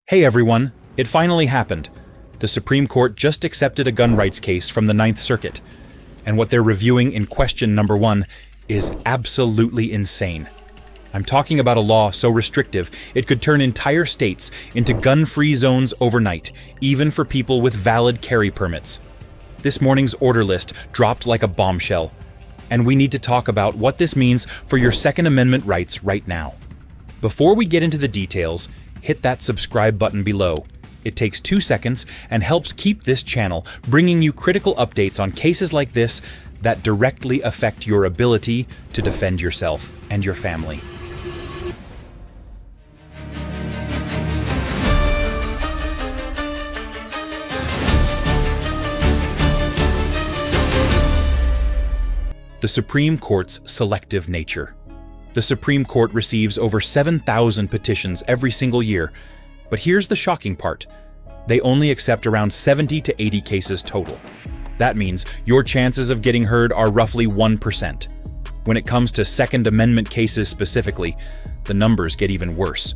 Hey everyone, it finally happened. The Supreme Court just accepted a gun rights case from the Ninth Circuit, and what they're reviewing in question number 1 is absolutely insane. I'm talking about a law so restrictive it could turn entire states into gun-free zones overnight, even for people with valid carry permits. This morning's order list dropped like a bombshell, and we need to talk about what this means for your Second Amendment rights right now. Before we get into the details, hit that subscribe button below. It takes 2 seconds and helps keep this channel bringing you critical updates on cases like this that directly affect your ability to defend yourself and your family. The Supreme Court's selective nature. The Supreme Court receives over 7,000 petitions every single year, but here's the shocking part. They only accept around 70 to 80 cases total. That means your chances of getting heard are roughly 1%. When it comes to Second Amendment cases specifically, the numbers get even worse.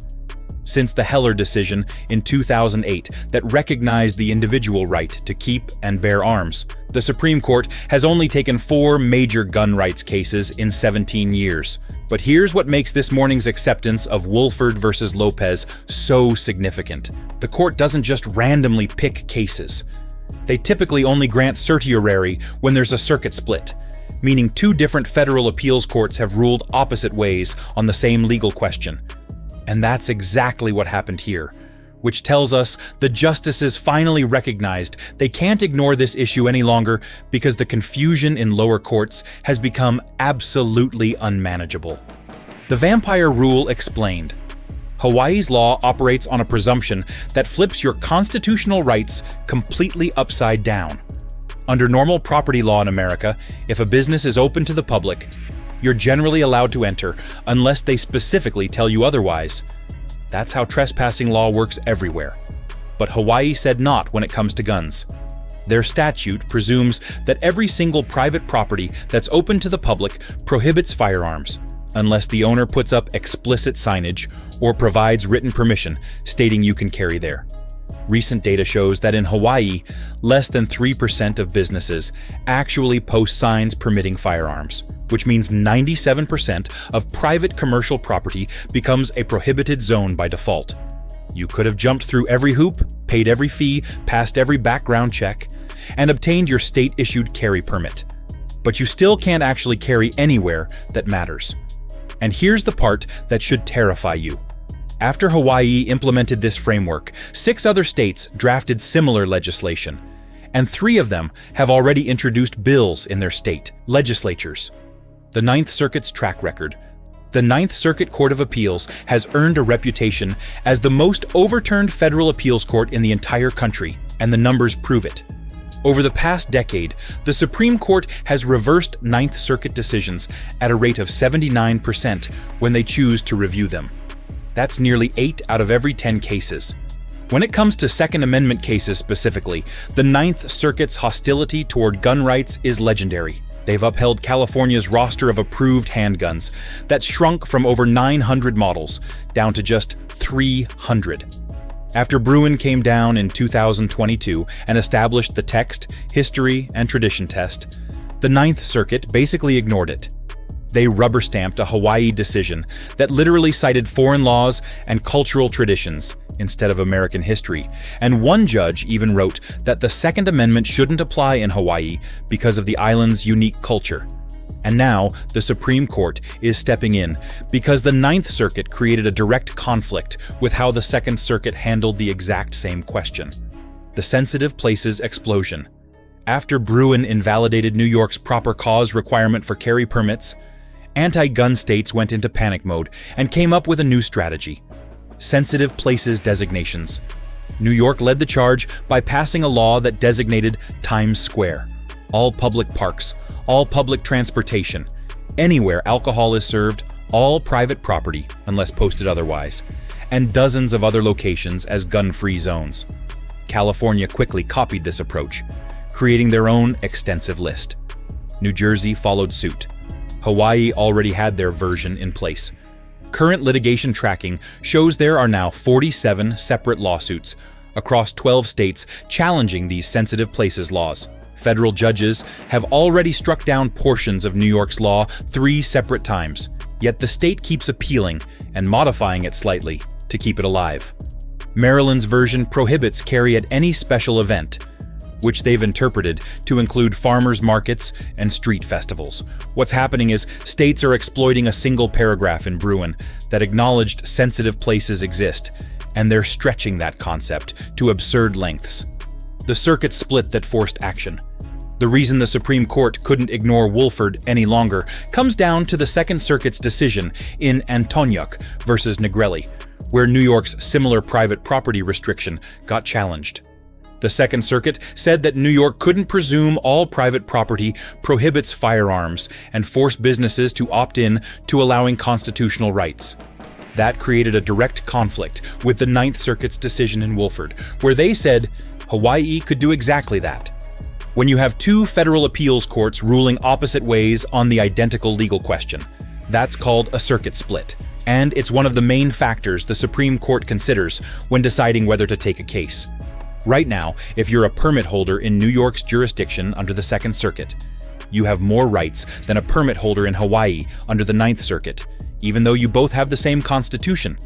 Since the Heller decision in 2008 that recognized the individual right to keep and bear arms, the Supreme Court has only taken 4 major gun rights cases in 17 years. But here's what makes this morning's acceptance of Woolford versus Lopez so significant. The court doesn't just randomly pick cases. They typically only grant certiorari when there's a circuit split, meaning 2 different federal appeals courts have ruled opposite ways on the same legal question. And that's exactly what happened here, which tells us the justices finally recognized they can't ignore this issue any longer because the confusion in lower courts has become absolutely unmanageable. The vampire rule explained. Hawaii's law operates on a presumption that flips your constitutional rights completely upside down. Under normal property law in America, if a business is open to the public, you're generally allowed to enter unless they specifically tell you otherwise. That's how trespassing law works everywhere. But Hawaii said not when it comes to guns. Their statute presumes that every single private property that's open to the public prohibits firearms, unless the owner puts up explicit signage or provides written permission stating you can carry there. Recent data shows that in Hawaii, less than 3% of businesses actually post signs permitting firearms, which means 97% of private commercial property becomes a prohibited zone by default. You could have jumped through every hoop, paid every fee, passed every background check, and obtained your state-issued carry permit. But you still can't actually carry anywhere that matters. And here's the part that should terrify you. After Hawaii implemented this framework, 6 other states drafted similar legislation, and 3 of them have already introduced bills in their state legislatures. The Ninth Circuit's track record. The Ninth Circuit Court of Appeals has earned a reputation as the most overturned federal appeals court in the entire country, and the numbers prove it. Over the past decade, the Supreme Court has reversed Ninth Circuit decisions at a rate of 79% when they choose to review them. That's nearly 8 out of every 10 cases. When it comes to Second Amendment cases specifically, the Ninth Circuit's hostility toward gun rights is legendary. They've upheld California's roster of approved handguns that shrunk from over 900 models down to just 300. After Bruin came down in 2022 and established the text, history, and tradition test, the Ninth Circuit basically ignored it. They rubber-stamped a Hawaii decision that literally cited foreign laws and cultural traditions instead of American history, and one judge even wrote that the Second Amendment shouldn't apply in Hawaii because of the island's unique culture. And now, the Supreme Court is stepping in because the Ninth Circuit created a direct conflict with how the Second Circuit handled the exact same question. The sensitive places explosion. After Bruin invalidated New York's proper cause requirement for carry permits, anti-gun states went into panic mode and came up with a new strategy: sensitive places designations. New York led the charge by passing a law that designated Times Square, all public parks, all public transportation, anywhere alcohol is served, all private property unless posted otherwise, and dozens of other locations as gun-free zones. California quickly copied this approach, creating their own extensive list. New Jersey followed suit. Hawaii already had their version in place. Current litigation tracking shows there are now 47 separate lawsuits across 12 states challenging these sensitive places laws. Federal judges have already struck down portions of New York's law 3 separate times, yet the state keeps appealing and modifying it slightly to keep it alive. Maryland's version prohibits carry at any special event, which they've interpreted to include farmers markets and street festivals. What's happening is states are exploiting a single paragraph in Bruin that acknowledged sensitive places exist, and they're stretching that concept to absurd lengths. The circuit split that forced action. The reason the Supreme Court couldn't ignore Woolford any longer comes down to the Second Circuit's decision in Antoniuk versus Negrelli, where New York's similar private property restriction got challenged. The Second Circuit said that New York couldn't presume all private property prohibits firearms and force businesses to opt in to allowing constitutional rights. That created a direct conflict with the Ninth Circuit's decision in Woolford, where they said Hawaii could do exactly that. When you have 2 federal appeals courts ruling opposite ways on the identical legal question, that's called a circuit split, and it's one of the main factors the Supreme Court considers when deciding whether to take a case. Right now, if you're a permit holder in New York's jurisdiction under the Second Circuit, you have more rights than a permit holder in Hawaii under the Ninth Circuit, even though you both have the same constitution.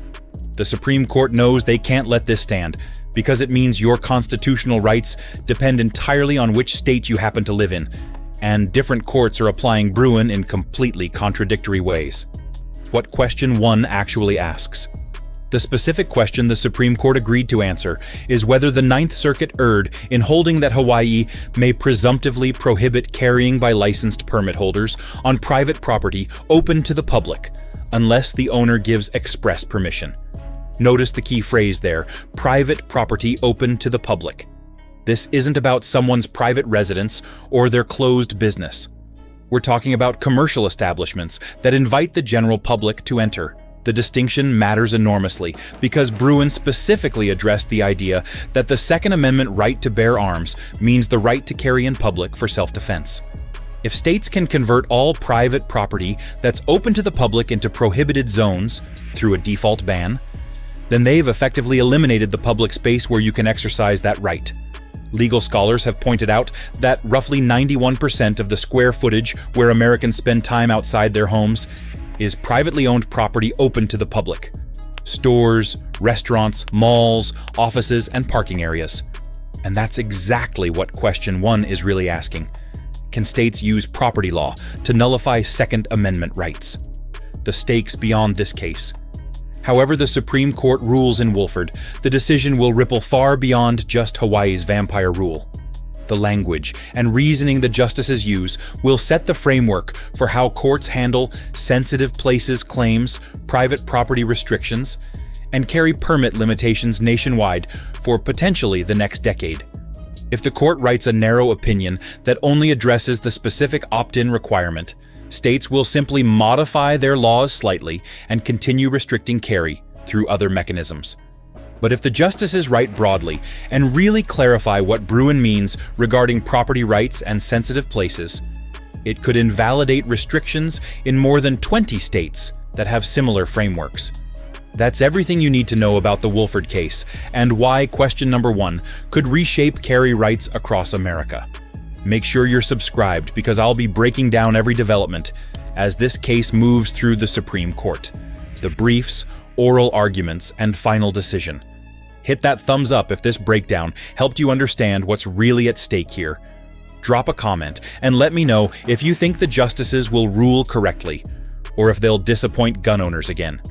The Supreme Court knows they can't let this stand, because it means your constitutional rights depend entirely on which state you happen to live in, and different courts are applying Bruin in completely contradictory ways. What question 1 actually asks. The specific question the Supreme Court agreed to answer is whether the Ninth Circuit erred in holding that Hawaii may presumptively prohibit carrying by licensed permit holders on private property open to the public, unless the owner gives express permission. Notice the key phrase there, private property open to the public. This isn't about someone's private residence or their closed business. We're talking about commercial establishments that invite the general public to enter. The distinction matters enormously because Bruin specifically addressed the idea that the Second Amendment right to bear arms means the right to carry in public for self-defense. If states can convert all private property that's open to the public into prohibited zones through a default ban, then they've effectively eliminated the public space where you can exercise that right. Legal scholars have pointed out that roughly 91% of the square footage where Americans spend time outside their homes is privately owned property open to the public. Stores, restaurants, malls, offices, and parking areas. And that's exactly what question 1 is really asking. Can states use property law to nullify Second Amendment rights? The stakes beyond this case. However the Supreme Court rules in Woolford, the decision will ripple far beyond just Hawaii's vampire rule. The language and reasoning the justices use will set the framework for how courts handle sensitive places claims, private property restrictions, and carry permit limitations nationwide for potentially the next decade. If the court writes a narrow opinion that only addresses the specific opt-in requirement, states will simply modify their laws slightly and continue restricting carry through other mechanisms. But if the justices write broadly and really clarify what Bruin means regarding property rights and sensitive places, it could invalidate restrictions in more than 20 states that have similar frameworks. That's everything you need to know about the Woolford case and why question number 1 could reshape carry rights across America. Make sure you're subscribed because I'll be breaking down every development as this case moves through the Supreme Court. The briefs, oral arguments, and final decision. Hit that thumbs up if this breakdown helped you understand what's really at stake here. Drop a comment and let me know if you think the justices will rule correctly, or if they'll disappoint gun owners again.